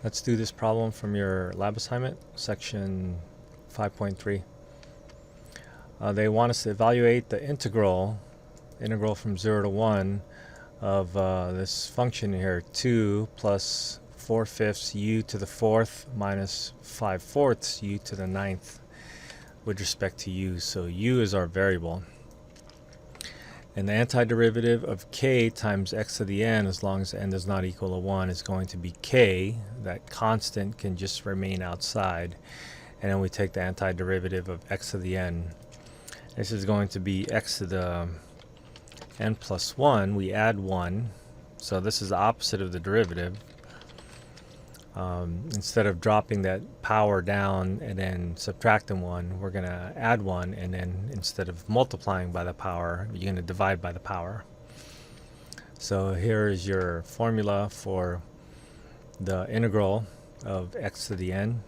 Let's do this problem from your lab assignment, section 5.3. They want us to evaluate the integral from 0 to 1 of this function here, 2 plus 4/5 u to the 4th minus 5/4 u to the 9th with respect to u. So u is our variable. And the antiderivative of k times x to the n, as long as n does not equal to 1, is going to be k. That constant can just remain outside. And then we take the antiderivative of x to the n. This is going to be x to the n plus 1. We add 1. So this is the opposite of the derivative. Instead of dropping that power down and then subtracting 1, we're going to add 1, and then instead of multiplying by the power, you're going to divide by the power. So here is your formula for the integral of x to the n.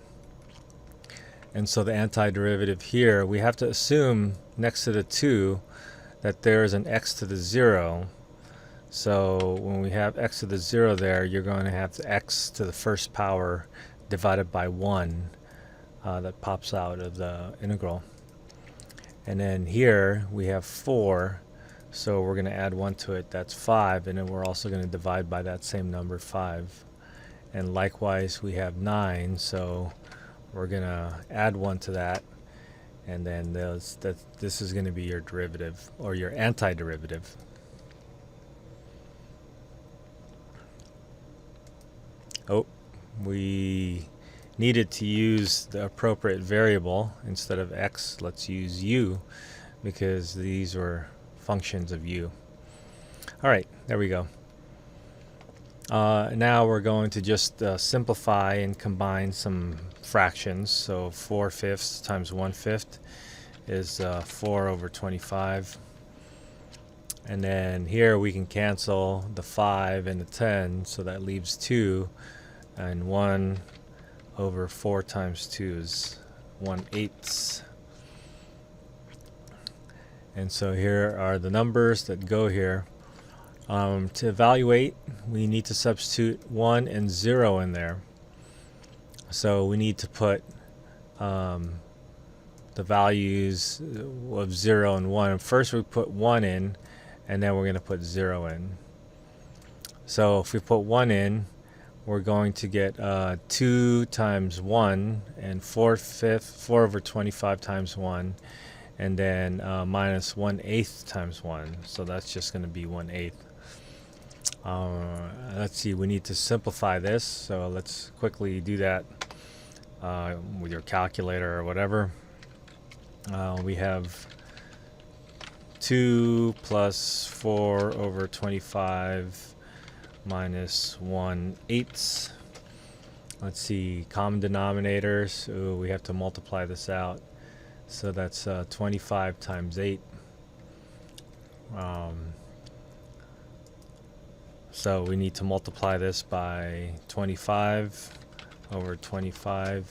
And so the antiderivative here, we have to assume next to the 2 that there is an x to the 0. So when we have x to the 0 there, you're going to have the x to the first power divided by 1 that pops out of the integral. And then here we have 4, so we're going to add 1 to it, that's 5, and then we're also going to divide by that same number, 5. And likewise we have 9, so we're going to add 1 to that, and then this is going to be your derivative, or your antiderivative. Oh, we needed to use the appropriate variable. Instead of x, let's use u, because these were functions of u. Alright, there we go. Now we're going to just simplify and combine some fractions. So 4/5 times 1/5 is 4 over 25. And then here we can cancel the 5 and the 10, so that leaves 2. And 1 over 4 times 2 is 1/8. And so here are the numbers that go here. To evaluate, we need to substitute 1 and 0 in there. So we need to put the values of 0 and 1. First we put 1 in, and then we're going to put 0 in. So if we put 1 in, we're going to get 2 times 1 and 4 over 25 times 1, and then minus 1/8 times 1. So that's just going to be 1/8. Let's see, we need to simplify this, so let's quickly do that with your calculator or whatever. We have 2 plus 4 over 25 minus 1/8. Let's see, common denominators. Ooh, we have to multiply this out. So that's 25 times 8. So we need to multiply this by 25 over 25.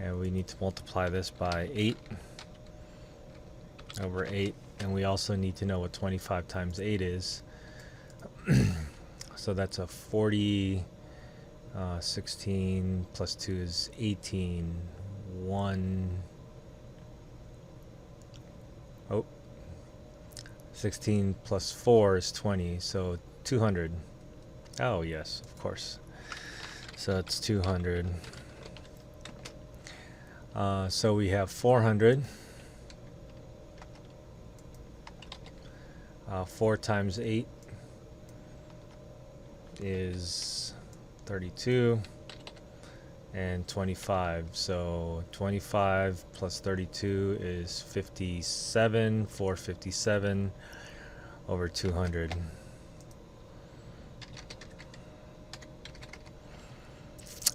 And we need to multiply this by 8 over 8. And we also need to know what 25 times 8 is. So that's a 40, 16 plus 2 is 18, 16 plus 4 is 20, so 200. Oh yes, of course. So it's 200. So we have 400. 4 times 8 is 32, and 25. So 25 plus 32 is 57, 457 over 200.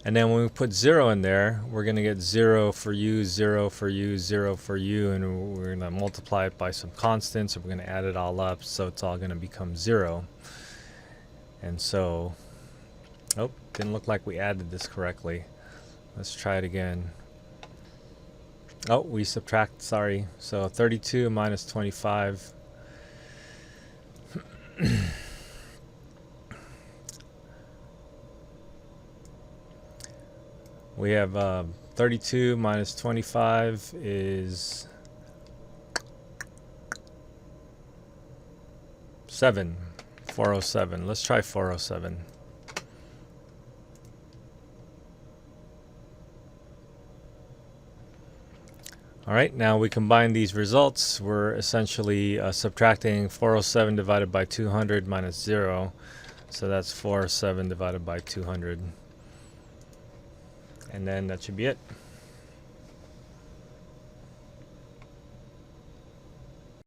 And then when we put 0 in there, we're going to get 0 for u, 0 for u, 0 for u, and we're going to multiply it by some constants, and we're going to add it all up, so it's all going to become 0. And so, oh, didn't look like we added this correctly. Let's try it again. Oh, we subtract, sorry. So 32 minus 25. We have 32 minus 25 is 7. 407. Let's try 407. Alright, now we combine these results. We're essentially subtracting 407 divided by 200 minus 0. So that's 407 divided by 200. And then that should be it.